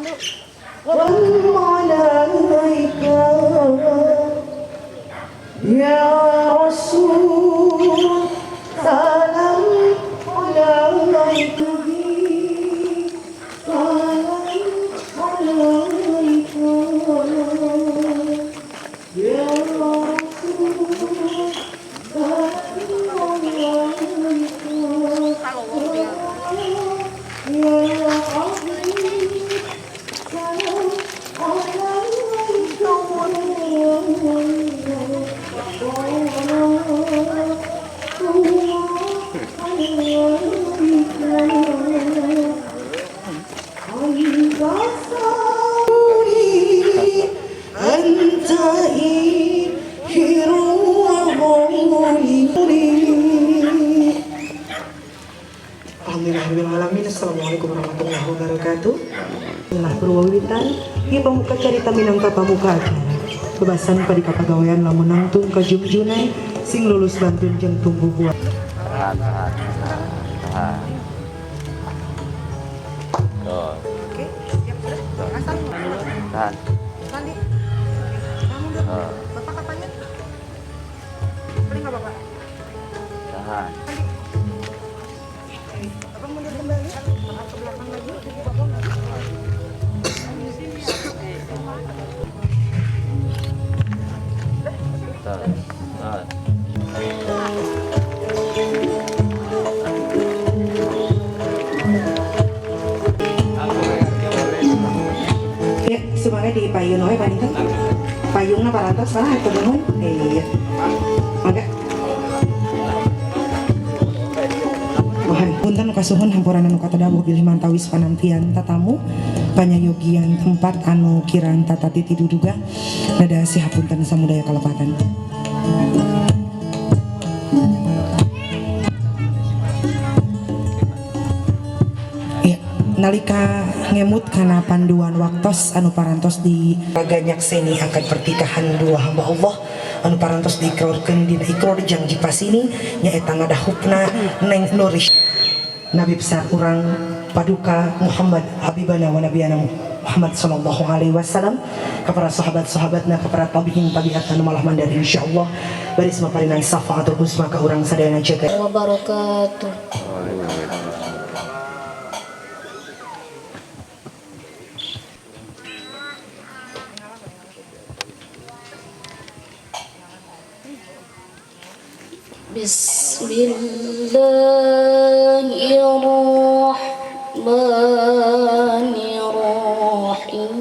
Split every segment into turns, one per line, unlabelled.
عليك يا رسول سلام عليك سلام عليك يا رسول سلام عليك يا Alhamdulillahirrahmanirrahim. Assalamualaikum warahmatullahi wabarakatuh. Nah, berwawitan ieu pamuka carita minangka pamuka acara kebasan pada kapagawean lamun nangtung ka jumjunai sing lulus bantun jeung tumbuh buah. Oke, siap sudah. Asal. Tahan. Sandi. Kamu udah. Bapak kapannya? Boleh enggak Bapak? Tahan. Bapak mundur kembali, angkat ke belakang lagi, jadi Bapak enggak. Ya, semangat di payung oe paling kan. Payungna parantos salah atuh nuhun. Iya. Mangga. Mohan punten kasuhun hampuran anu katadamu bilih mantawis panantian tatamu panyayogian tempat anu kirang tata titi duduga nada sihapunten samudaya kalepatan. Ya, nalika ngemut kana panduan waktos anu parantos di raganyak seni akan pertikahan dua hamba Allah anu parantos diikrarkeun dina ikrar janji pasini nyaeta ngadahupna Neng Nurish Nabi besar urang paduka Muhammad Habibana wa Nabiyana Muhammad sallallahu alaihi wasallam kepada sahabat-sahabatna kepada tabi'in tabi'atna malah mandar insyaallah baris maparinan syafaatul husna ka urang sadayana jagat wabarakatuh. Bismillahirrahmanirrahim.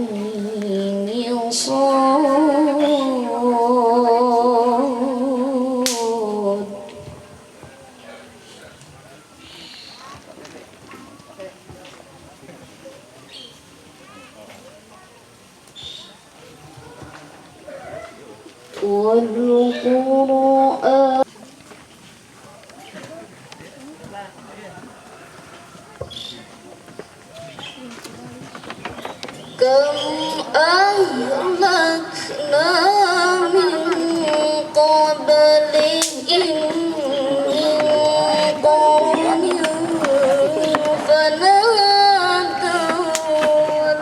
Wal-Qur'an kam ahlakna min qablihim min qarnin fanadaw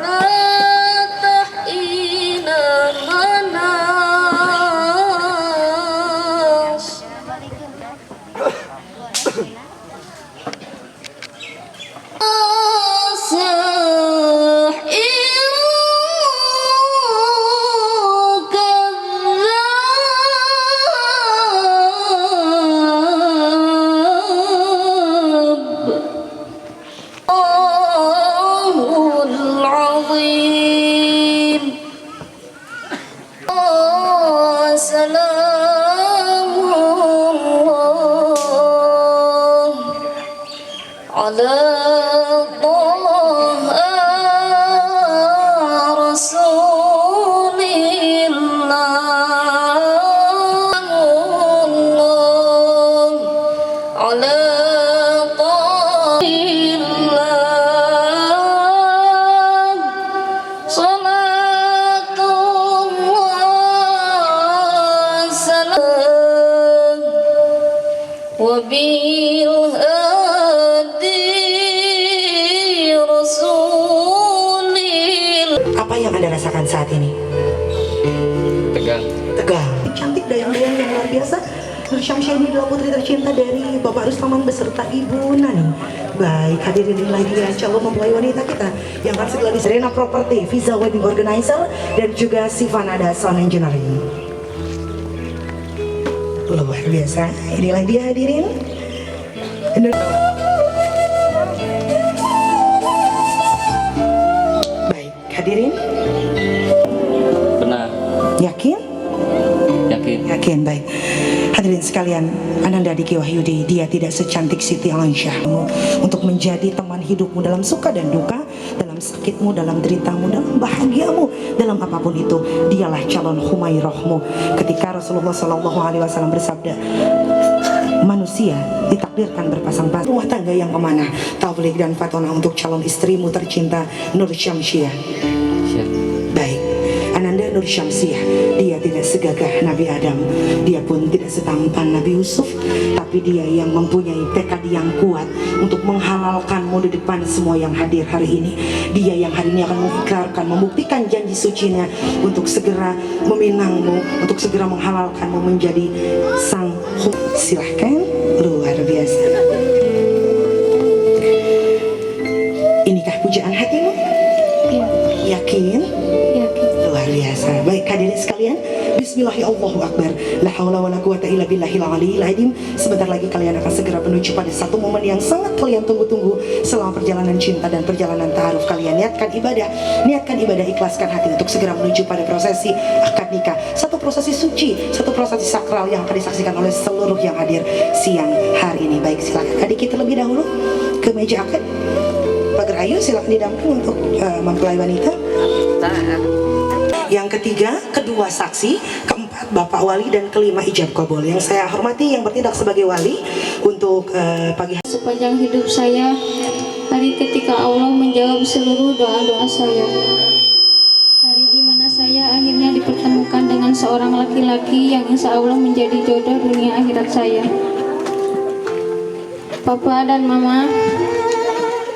la tahina manas wabil hadi saat ini? Tegang. Cantik dayang-dayang yang luar biasa. Nur Syamsiah ini adalah putri tercinta dari Bapak Rustaman beserta Ibu Nani. Baik, hadirin inilah dia calon mempelai wanita kita yang akan segera di Serena Property, Visa Wedding Organizer, dan juga Sivanada Sound Engineering. Luar biasa, inilah dia hadirin. Baik, hadirin.
Benar.
Yakin? Yakin, baik. Hadirin sekalian, Ananda Diki Wahyudi, dia tidak secantik Siti Alansyah. Untuk menjadi teman hidupmu dalam suka dan duka, dalam sakitmu, dalam deritamu, dalam bahagiamu, dalam apapun itu, dialah calon Humairahmu. Ketika Rasulullah SAW bersabda, manusia ditakdirkan berpasang-pasang. Rumah tangga yang amanah, tabligh dan fatona untuk calon istrimu tercinta Nur Syamsiah. Baik, Ananda Nur Syamsiah, dia tidak segagah Nabi Adam, dia pun tidak setampan Nabi Yusuf, tapi dia yang mempunyai tekad yang kuat untuk menghalalkanmu di depan semua yang hadir hari ini. Dia yang hari ini akan mengikrarkan, membuktikan janji sucinya untuk segera meminangmu, untuk segera menghalalkanmu menjadi sang silahkan. Luar biasa. Inikah pujaan hatimu?
Iya.
Yakin?
Yakin.
Luar biasa. Baik hadirin sekalian, Bismillahirrahmanirrahim. La haula wala quwata illa billahil aliyil azim. Sebentar lagi kalian akan segera menuju pada satu momen yang sangat kalian tunggu-tunggu selama perjalanan cinta dan perjalanan ta'aruf kalian. Niatkan ibadah, ikhlaskan hati untuk segera menuju pada prosesi akad nikah. Satu prosesi suci, satu prosesi sakral yang akan disaksikan oleh seluruh yang hadir siang hari ini. Baik, silakan adik kita lebih dahulu ke meja akad. Pagar Ayu silakan didampingi untuk mempelai wanita. Yang ketiga, kedua saksi, keempat Bapak Wali, dan kelima ijab kabul. Yang saya hormati yang bertindak sebagai wali untuk pagi hari.
Sepanjang hidup saya, hari ketika Allah menjawab seluruh doa-doa saya. Hari di mana saya akhirnya dipertemukan dengan seorang laki-laki yang insya Allah menjadi jodoh dunia akhirat saya. Papa dan Mama,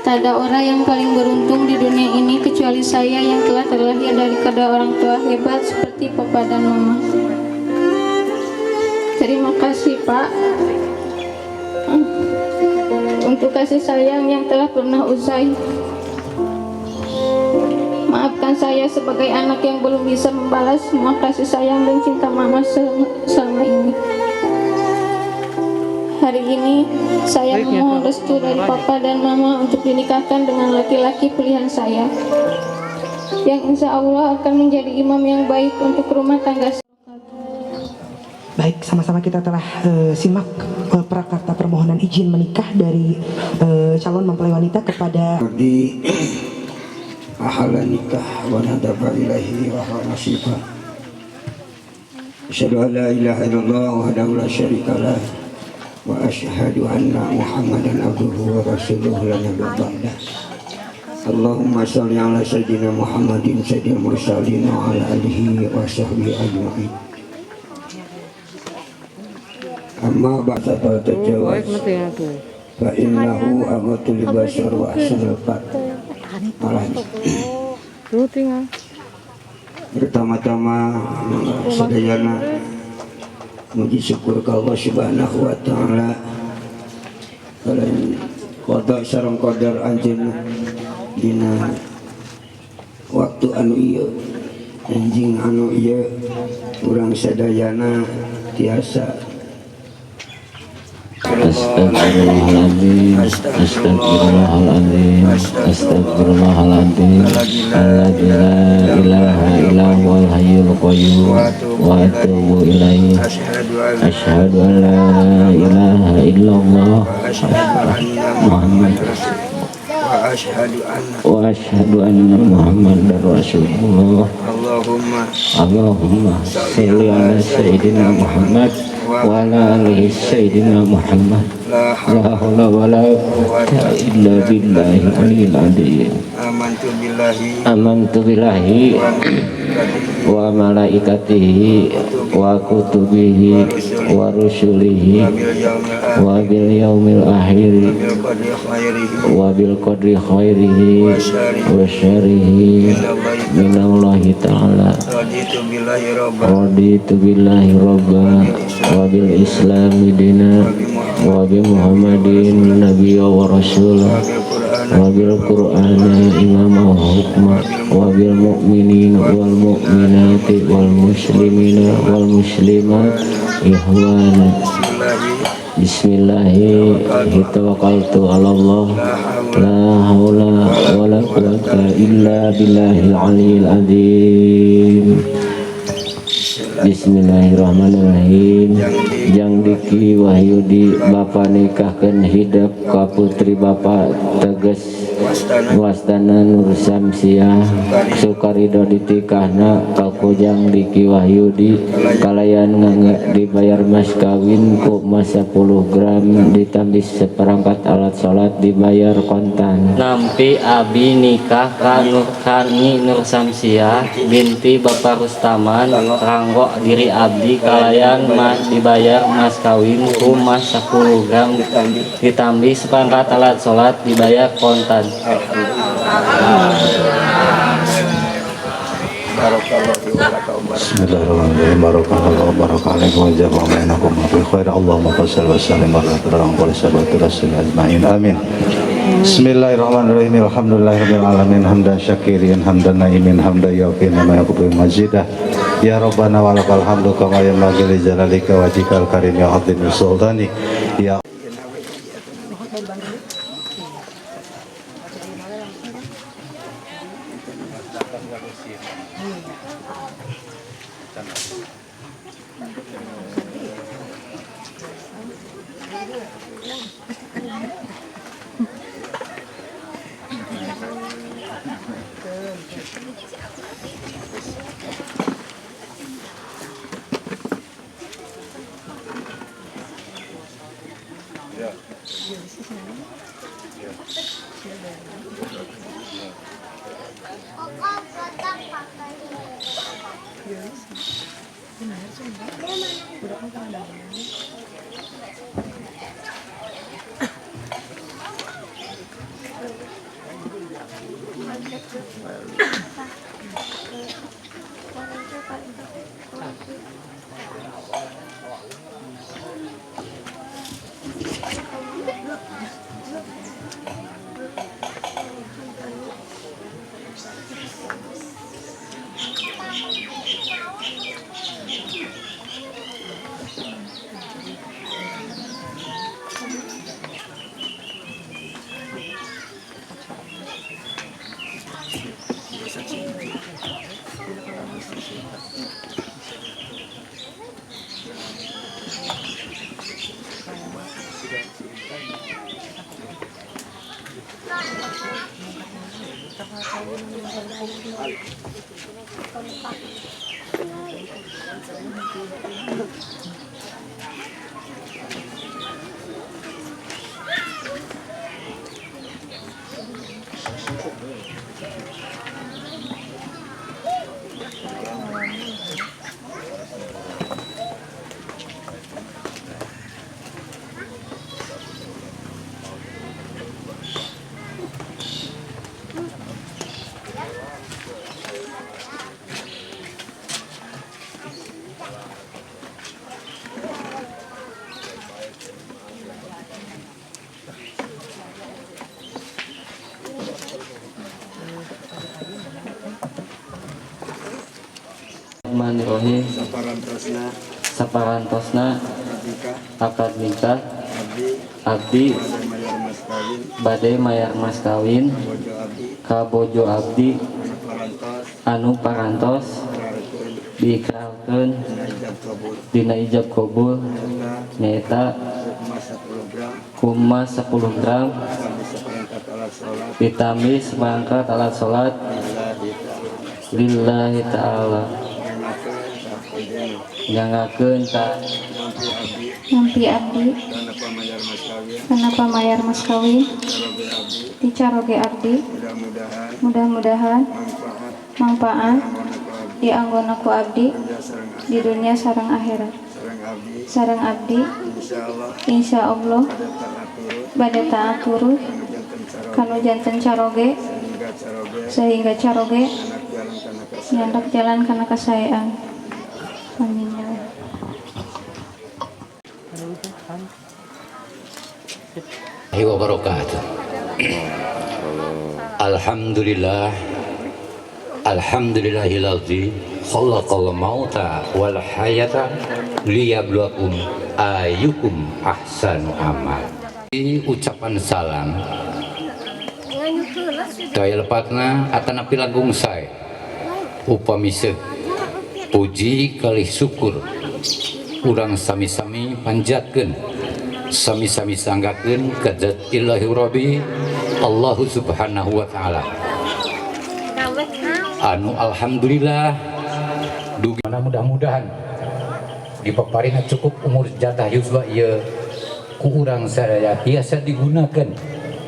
tak ada orang yang paling beruntung di dunia ini kecuali saya yang telah terlahir dari kedua orang tua hebat seperti Papa dan Mama. Terima kasih Pak untuk kasih sayang yang telah pernah usai. Maafkan saya sebagai anak yang belum bisa membalas semua kasih sayang dan cinta Mama selama ini. Hari ini saya memohon restu dari Papa dan Mama untuk dinikahkan dengan laki-laki pilihan saya, yang insya Allah akan menjadi imam yang baik untuk rumah tangga.
Baik, sama-sama kita telah simak prakarta permohonan izin menikah dari calon mempelai wanita kepada
di ahlan nikah wa nadaba ilahi wa nasibah. Asyhadu an la ilaha illallah wahdahu la syarika lah wa asyhadu anna Muhammadan abduhu wa rasuluhu la nabiyya ba'dah. Allahumma shalli ala sayyidina Muhammadin sayyidil mursalin wa ala alihi wa sahbihi ajma'in. Amma ba'da tajawaz fa innahu amatul bashar wa ahsanul fat. Pertama-tama sedayana muji syukur ke Allah Subhanahu wa taala kalian qada sareng qadar anjeun dina waktu anu ieu anjing anu ieu urang sadayana tiasa
Astagfirullahaladzim, astagfirullahaladzim, astagfirullahaladzim. Alladzi la ilaha illallahul hayyul qayyum wa atubu ilaihi. Asyhadu an la ilaha illallah Muhammad wa asyhadu anna Muhammadar Rasulullah. Allahumma shalli ala sayyidina Muhammad wa ala alihi sayyidina Muhammad. La haula wa la quwwata illa billahi aliyil azim. Amantu billahi wa malaikatihi wa kutubihi wa rusulihi wa bil yaumil akhir wa bil qadri khairihi wa syarihi minallahi ta'ala. Raditu billahi rabba wa bil islami dina wa bi muhammadin nabiyya wa rasula wa bil qur'ana imama wa hukma wa bil mu'minin wal mu'minati wal muslimina wal muslimat ihwana. Bismillahi tawakkaltu ala Allah la haula wa la quwwata illa billahil aliyyil azim. Bismillahirrahmanirrahim. Jang Diki Wahyudi Bapa nikahkeun hidep ka putri Bapa teges wastana Nur Samsiah Sukarido ditikahna ka Jang Diki Wahyudi kalayan dibayar mas kawin ku mas 10 gram ditambis seperangkat alat salat dibayar kontan. Nampi abi nikah ka Nur Samsiah binti Bapak Rustaman Ranggo diri abdi kalayan dibayar mas kawin ku mas 10 gram ditambih seperangkat alat sholat dibayar kontan.
Bismillahirrahmanirrahim. Barakallahu barakalakum wa jama'a bainakum fi khair. Allahumma shalli wa sallim ala sayyidina rasul ajmain. Amin. Bismillahirrahmanirrahim. Alhamdulillahirabbil alamin hamdan syakirin hamdan naimin hamdan yaqin ma yaqbu mazidah. Ya Rabbana walakal hamdu kama yanbaghi li jalalika wajhikal karim ya azim sultani. Ya
Bismillahirrahmanirrahim. Saparantosna akad nikah abdi bade mayar mas kawin ka bojo abdi anu parantos diikrarkeun dina ijab kabul nyaeta kumas 10 gram ditambih seperangkat alat salat lillahi ta'ala nyangakeun ka
Nampi abdi kana pamayar mas kawin dicaroge abdi mudah-mudahan manfaat dianggona ku abdi di dunia sareng akhirat. sareng abdi insya Allah bade taat turut kanu janten caroge sehingga caroge nyandak jalan kana kasayaan. Amin ya Allah.
Wabarakatuh. Alhamdulillah, alhamdulillahilladzi khalaqal mauta wal hayata liyabluwakum ayyukum ahsanu amal. Ucapan salam daya lepatna atanapi langkung sae upami seuk puji kalih syukur urang sami-sami panjatkeun sami-sami sanggakeun ka zat Ilahi Rabbi Allah Subhanahu wa taala anu alhamdulillah dugi mudah-mudahan dipaparina cukup umur jatah yuswa ieu ku urang sadaya biasa digunakan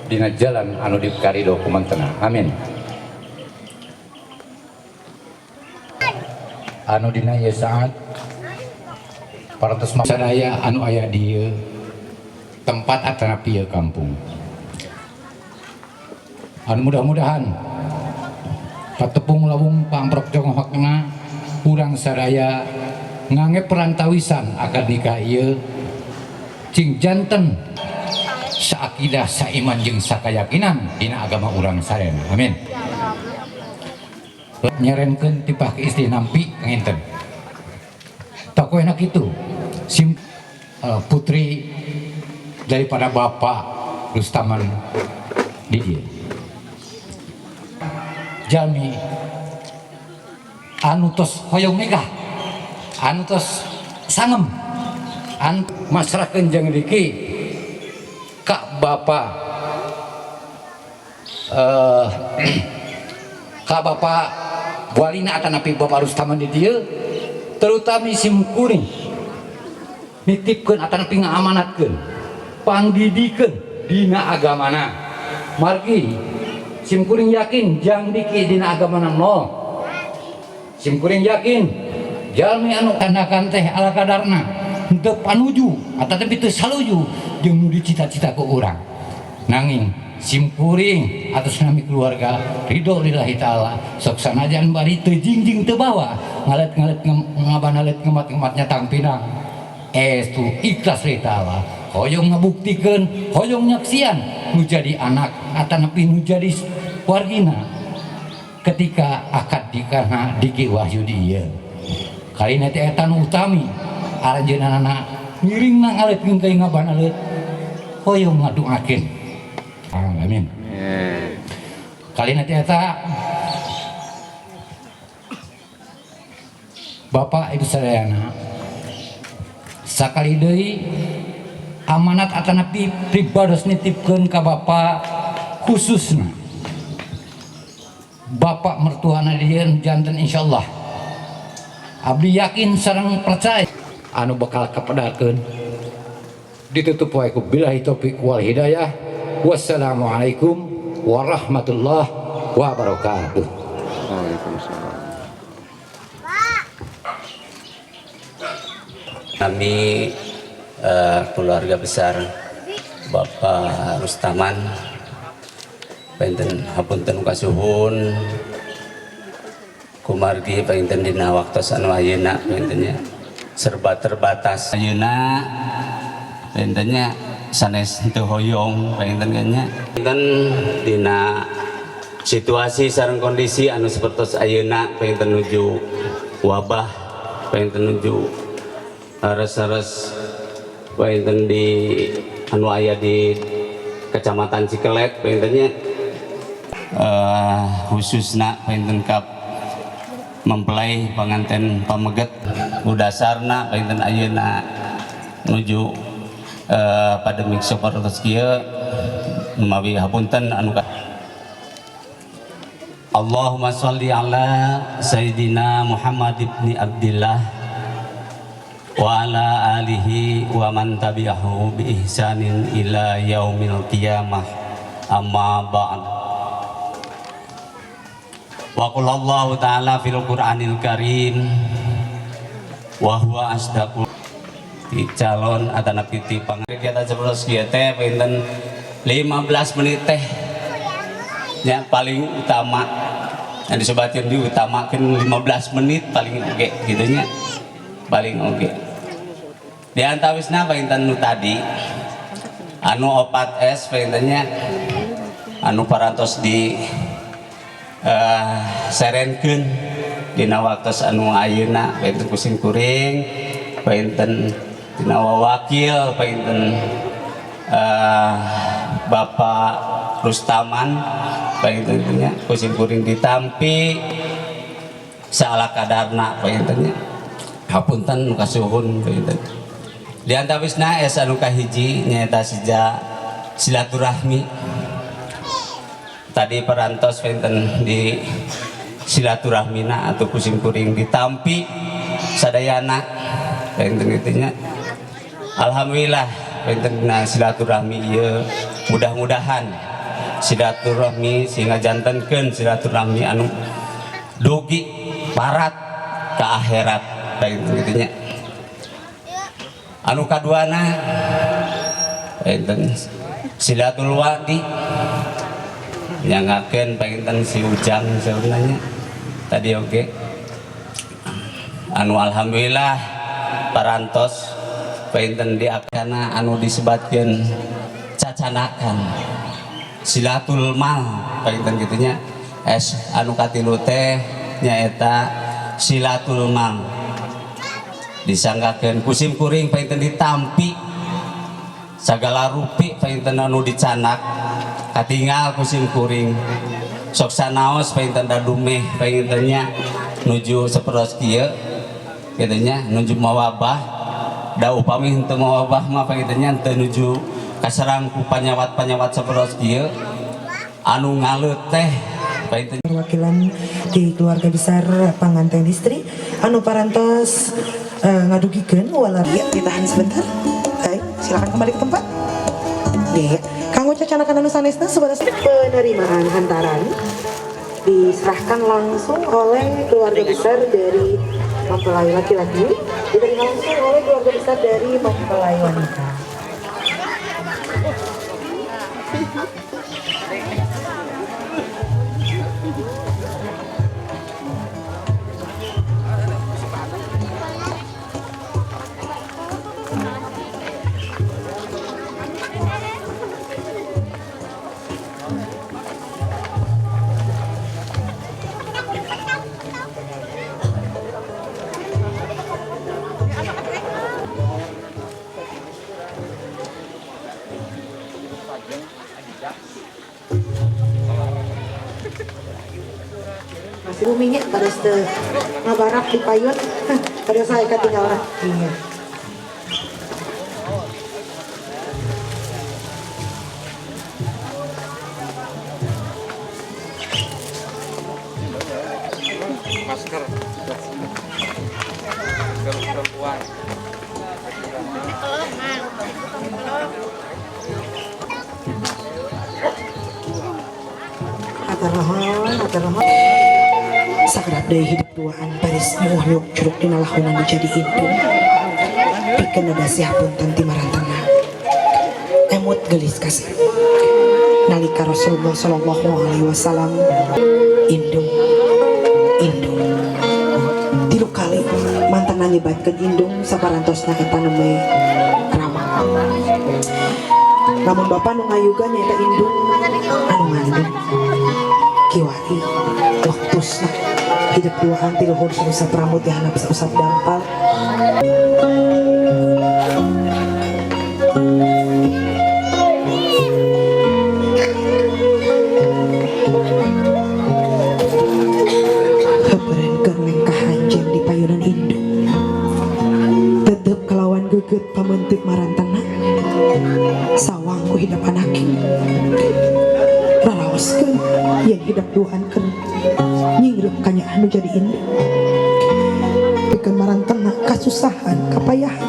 dina jalan anu dikarido ku mantena. Amin. Anu dina ieu saat parantos sadaya anu aya di tempat atanapi ieu kampung. Anu mudah-mudahan patepung lawung pamprok jonghokna urang sadaya ngangge perantawisan akad nikah ieu cing janten saakidah saiman jeung sakayakinan dina agama urang sareng. Amin. Nyerenkeun tipah ke istri nampi ngenten takoena kitu putri daripada bapak Rustaman di dieu jalmi anu tos hoyong nikah anu tos sangem anu masrakeun jeung diki ka bapak ka bapak walina atanapi bapak Rustaman di dieu terutama sim kuring nitipkeun atanapi ngaamanatkeun panggidikeun dina agamana margi sim kuring yakin jang diki dina agamana nol sim kuring yakin jalmi anu anakan teh ala kadarna henteu panuju atapi teu saluju jeung nu dicita-cita ku urang nanging sim kuring atas nami keluarga ridho lillahi ta'ala sok sanajan bari teu jingjing teu bawa ngalet-ngalet ngabanalet ngemat-ngematnya tampinang estu ikhlas lillahi ta'ala hoyong ngabuktikeun hoyong nyaksian nu jadi anak atanapi nu jadi wargina ketika akad nikahna diki wahyu di ieu kalina teh eta nu utami aranjeunana ngiringna ngaletkeun ka ngabanalet hoyong ngaduakeun. Amin. Kalina teh eta Bapak Ibu sadayana sakali deui amanat atanapi pribados nitipkeun ka Bapak khususna Bapak mertuana dieu janten insyaallah abdi yakin sareng percaya anu bakal kapedakeun ditutup wae ku billahi taufiq wal hidayah. Wassalamualaikum warahmatullahi wabarakatuh.
Waalaikumsalam.
Kami keluarga besar Bapak Rustaman painten hapunten kasuhun kumargi painten dina waktos anu ayeuna paintennya serba terbatas ayeuna paintennya sanes teu hoyong painten nya painten dina situasi sareng kondisi anu sapertos ayeuna painten nuju wabah painten nuju ares-ares painten di anu aya di Kecamatan Cikelet paintennya khususna painten kap mempelai panganten pameget udasarna painten ayeuna nuju pada minggu sapertos kieu mawi hapunten anu Allahumma sholli ala Sayyidina Muhammad ibni Abdillah wa ala alihi wa man tabi'ahu bi ihsanin ila yaumil qiyamah amma ba'd. Wa qul Allah ta'ala fil Qur'anil Karim wa huwa asdaqul di calon atana piti kegiatan seperti teh pinten 15 menit teh yang paling utama yang disebatin diutamakan 15 menit paling oke gitunya paling oke di antawisna pinten nu tadi anu opat es pintennya anu parantos di serenkeun dina waktos anu ayeuna pinten kusim kuring pinten dina wakil pinten Bapak Rustaman pintennya kusim kuring ditampi salah kadarna pintennya hapunten nu kasuhun pinten di antawisna es anu kahiji nyaeta sija silaturahmi tadi perantos pinten di silaturahmina atau kusim kuring ditampi sadayana pinten itunya alhamdulillah pinten silaturahmi ieu mudah-mudahan silaturahmi sehingga jantenkeun silaturahmi anu dugi parat ke akhirat pinten itunya anu kaduana pinten silatul wadi nyangakeun pinten si Ujang sebenarnya tadi oke anu alhamdulillah parantos pinten diakana anu disebatkeun cacanakan silatul mal pinten gitunya es anu katilu teh nyaeta silatul mal disanggakeun kusim kuring pinten ditampi sagala rupi pinten anu dicanak katinggal kusim kuring sok sanaos pinten dadumeh pintennya nuju saperos kieu gitunya nuju mawabah da upami henteu mawabah mah pintennya teu nuju kasarang ku panyawat-panyawat saperos kieu anu ngalut teh pinten
perwakilan di keluarga besar panganten istri anu parantos ngadugikeun walar ya ditahan sebentar. Baik, silakan kembali ke tempat. Ya, kanggo cacanakan anu sanesna sebatas penerimaan hantaran diserahkan langsung oleh keluarga besar dari mempelai laki-laki, diterima langsung oleh keluarga besar dari mempelai wanita. Masih buminya pada ngabarak di payun pada saya ketinggalan. Iya.
Masker perempuan
atar rahon sagrab deui hidup duaan baris muah nyuk curug dina lahunan jadi indung pikeun ada siah punten ti marantana emut gelis kasih nalika Rasulullah sallallahu alaihi wasallam indung tilu kali mantan nyebatkeun indung saparantosna eta neme rama namun bapak nu ngayuga nyaeta indung anu ngandung kiwari waktusna hidup duaan ti luhur usap rambut ya anak bisa usap dampal keberenkeun lengkah hanjeng di payunan indung tetep kelawan geget pamentik marantana sawang ku hidup anaknya raraoskeun yang hidup duhankeun nyingrup kanya anu jadi indung pikeun marantana kasusahan kapayahan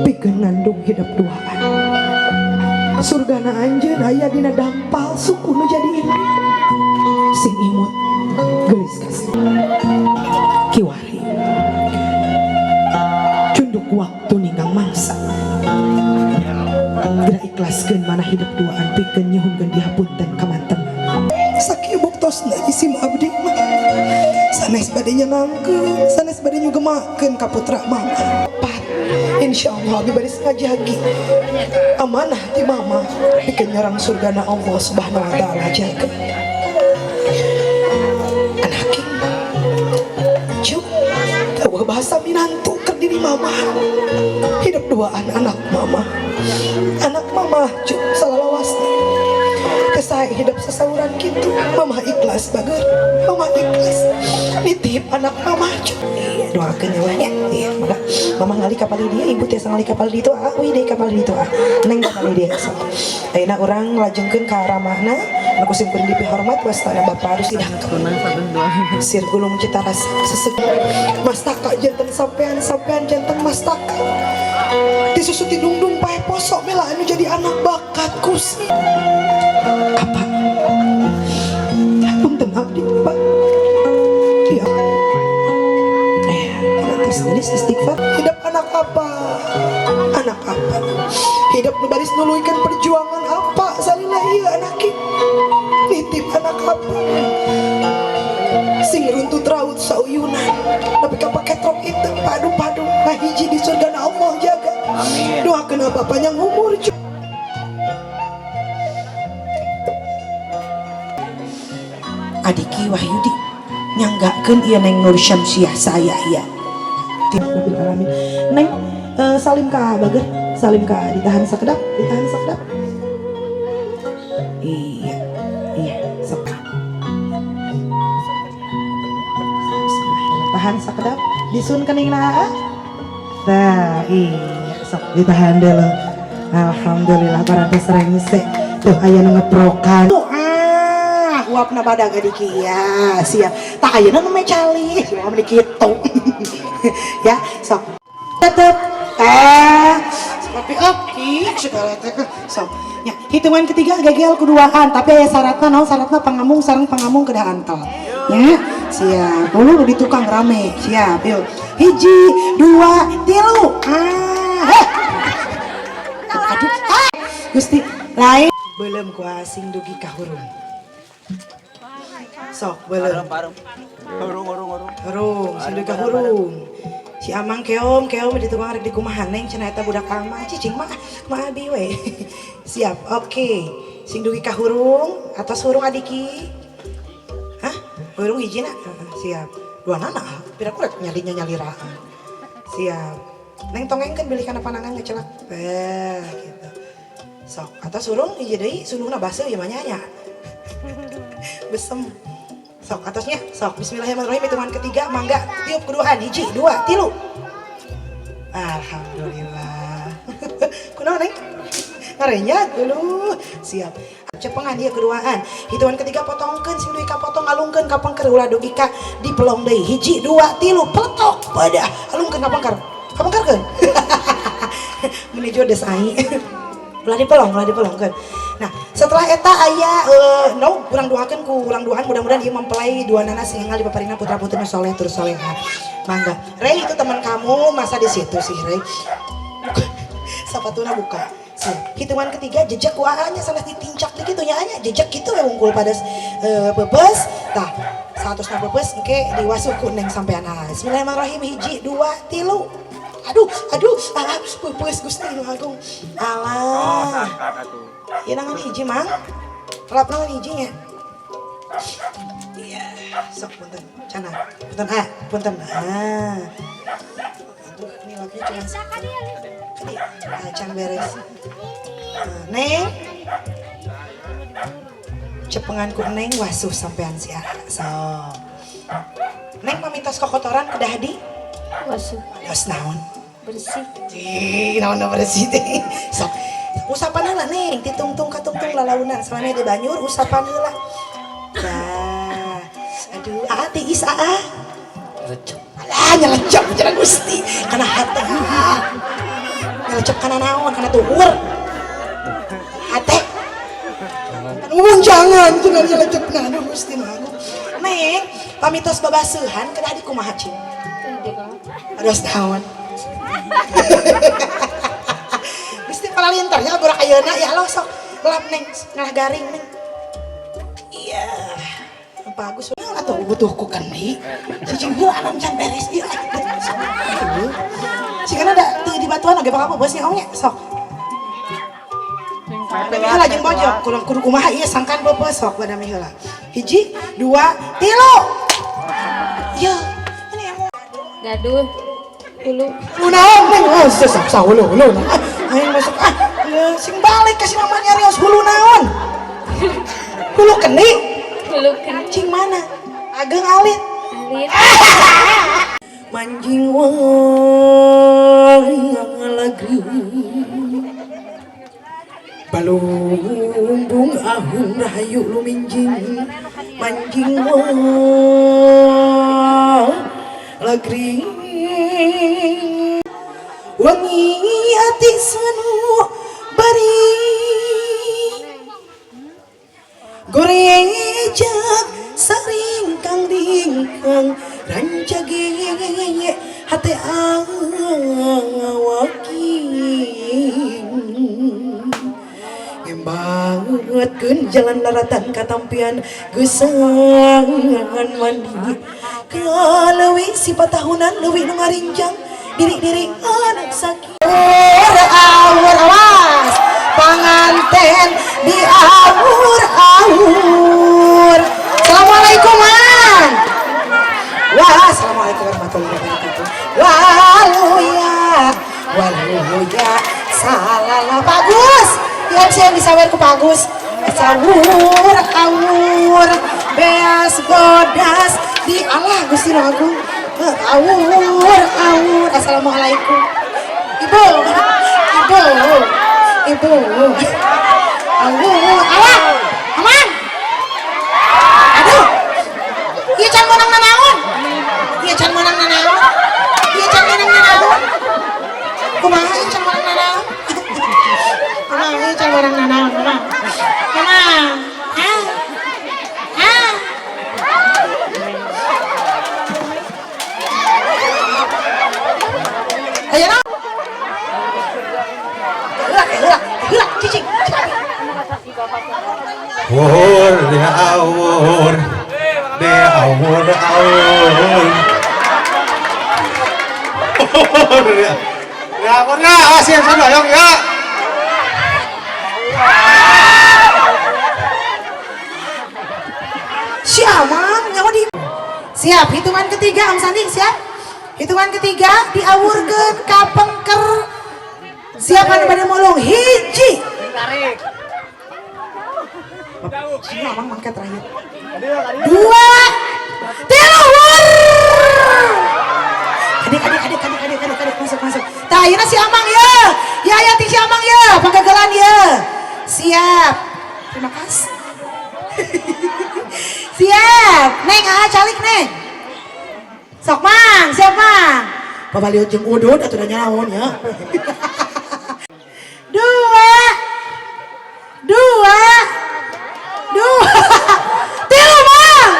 pikeun ngandung hidup duaan surgana anjeun aya dina dampal suku nu jadi indung sing imut geus kasih kiwari cunduk waktu ninggang bereskeun mana hidup duaan pikeun nyuhunkeun dihapunten kamanten sakieu buktosna isim abdi mah sanes bade nyenangkeun sanes bade nyugemakeun ka putra mama pat insyaallah abdi bade ngajagi amanah ti mama pikeun nyarang surgana Allah subhanahu wa taala jaga anaking cuk tawa bahasa minantu keur diri mama hidup duaan anak mama cuk salalawasna kesai hidup sesauran gitu mama ikhlas bager mama ikhlas nitip anak mama cuk doakeun ya iya mama ngali kapal dia ibu teh ngali kapal di itu awi deui kapal di itu neng kapal dia ayeuna urang lajengkeun ka ramahna nu kusimkeun di hormat wastana bapa harus didangkeun sir gulung citaras sesek mastaka janten sampean janten mastaka disusuti dungdung pae posok mela anu jadi anak bakat kusi apa punten abdi pak iya terus nulis istighfar hidup anak apa hidup nu baris nuluykeun perjuangan apa salila ieu anak nitip anak apa sing runtut raut sauyunan tapi kapake trok itu padu-padu hiji di surga Allah jaga amin doakeun apa panjang umur Adiki Wahyudi nyanggakeun ieu Neng Nur Syamsiah saya ya Rabbil alamin Neng salim ka bager salim ka ditahan sakedap iya sok tahan sakedap disun keningna tah iya sok ditahan deuleu alhamdulillah parantos rengse tuh aya nu ngeprokan uapna badag adiki ya siap tak ayeuna nu mecali cuma meni kitu ya sok tetep tapi oke segala teh sok nya hitungan ketiga gagal keduaan tapi aya syaratna naon syaratna pangamung sareng pangamung kedah antol ya siap ulu di tukang rame siap yuk 1 2 3 aduh Gusti lain belum ku asing dugi kahurung sok belum hurung sing dugi kahurung si amang keom di tukang rek di kumaha neng cenah eta budak ama cicing mah abi we siap oke sing dugi kahurung atas hurung adiki hah hurung hijina siap dua nana pira kurek nyaliraan siap neng tongengkeun bilikan panangan ngecelak gitu sok atas hurung hiji deui suluhna baseuh ieu mah nya besem sok atasnya sok bismillahirrahmanirrahim hitungan ketiga mangga tiup keduaan 1 2 3 alhamdulillah kunaon neng ngarenya dulu siap cepengan dia keduaan hitungan ketiga potongkeun sing duwi kapotong alungkeun ka pengker ulah dugi ka dipelong deui 1 2 3 peletok pada alungkeun ka pengkerkeun menuju desai ulah dipelongkeun nah setelah eta aya urang doakeun ku urang doaan mudah-mudahan ieu mempelai dua nana sing ngal dipaparina putra-putrina soleh tur solehah mangga Rey itu teman kamu masa di situ sih Rey sapatuna buka hitungan ketiga jejak waanya sanes ditincak gitu nya anya jejak gitu we wungkul pada bebes tah 100 bebes engke diwasuh ku neng sampean bismillahirrahmanirrahim 1 2 3 aduh bebes Gusti nu agung alah ieu nangan hiji mang lap nangan hiji nya iya sok punten cenah punten aduh ini lapnya cuma can beres neng cepengan ku neng wasuh sampean si so neng pamitos kokotoran kedah di
Wasuh
dos naon
bersih
naon bersih teh sok usapan heula neng ditungtung katungtung lalaunan salame di banyur usapan heula dah aduh tiis lecep alah nyelecep cenah Gusti kana hate nyelecep kana naon kana tuhur hate jangan cenah nyelecep aduh Gusti mah neng pamitos babaseuhan kedah di kumaha cing aduh naon Gusti kepala lintar ya burak ayeuna ya lo sok gelap neng ngah garing neng. Iya. Bagus atau butuhku kan nih. Cicing heula anu can beres ieu. Cing ada di batuan oge bakal bosnya ongnya sok. Bami heula jeung bojog kudu kumaha ieu sangkan beupeus sok bada heula. 1 2 3. Ya, ini emo.
Gaduh. Hulu.
Naon neng? Oh, sok hulu. Aing masuk sing balik ka si mama nyarios hulu naon? Hulu kening.
Hulu kening.
Cing mana? Ageng alit.
Alit.
Manjing wang lagi balumbung ahung rahayu luminjing manjing wang lagi wangi ati sanu bari gorejak saring kang dingkang rancage hate awaking ngembangkeun jalan laratan katampian geusangan mandi kaleuwih sifat tahunan leuwih nu ngarinjang diri-diri anak sakit awur awas panganten di awur assalamualaikum man. Wah, assalamualaikum warahmatullahi wabarakatuh. Waluya, salala bagus. Yang saya disawer ku bagus. Awur, beas godas di Allah Gusti Agung. Awur. Assalamualaikum. Ibu. Awur, Allah. Aman. Aduh. Ieu can menang nanaon? Kumaha ieu can menang nanaon? Ayeuna. Heula, cicing.
Awur ya awur. Awur. Ya awur na, awas yang sana dong ya.
Si Amang nyawa di. Siap, hitungan ketiga Am Sandi siap. Hitungan ketiga diawurkeun ka pengker. Siapa pada mulung hiji. Si Amang mangkat terakhir. 2 3 Adik masuk. Tah ayeuna si Amang ya. Ya si Amang ya, panggagelan ya. Siap. Terima kasih. Siap. Neng calik neng. Sok Mang, siap Mang. Babaliot jeung udud atuh da nyaon ya. 2 Tilu Mang.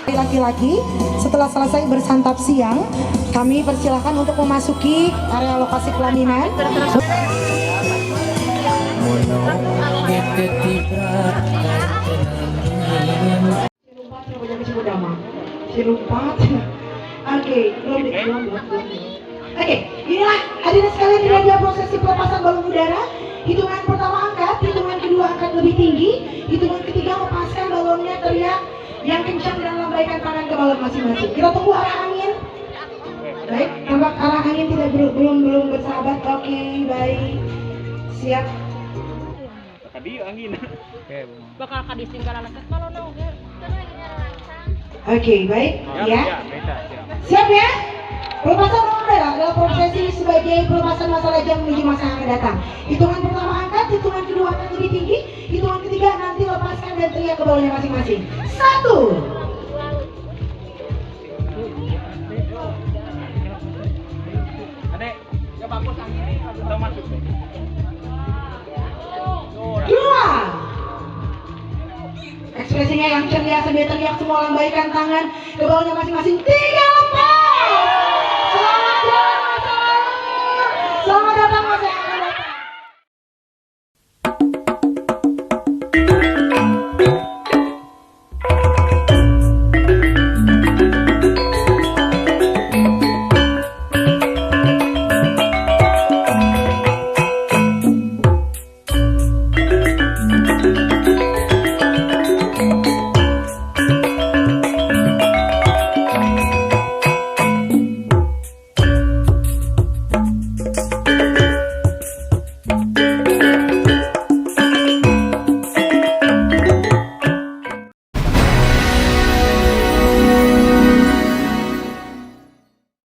Laki-laki setelah selesai bersantap siang kami persilahkan untuk memasuki area lokasi pelaminan. Oke, inilah hadirin sekalian ini dia prosesi pelepasan balon udara. Hitungan pertama angkat, hitungan kedua angkat lebih tinggi, hitungan ketiga lepaskan balonnya, teriak yang kencang dan lambaikan tangan ke balon masing-masing. Kita tunggu arah angin. Baik, nampak arah angin tidak belum bersahabat. Oke, baik. Siap.
Tadi angin.
Bakal kadising karena lekas kalau no.
Oke, baik. Ya. Siap ya? Pelepasan balon udara adalah prosesi sebagai pelepasan masa lajang menuju masa yang akan datang. Hitungan pertama angkat, hitungan kedua angkat lebih tinggi, hitungan ketiga nanti lepaskan dan teriak ke balonnya masing-masing. 1
Adek, ya bagus angin udah masuk.
2 Ekspresi ekspresinya yang ceria sambil teriak, semua lambaikan tangan ke bawahnya masing-masing 3 lembar.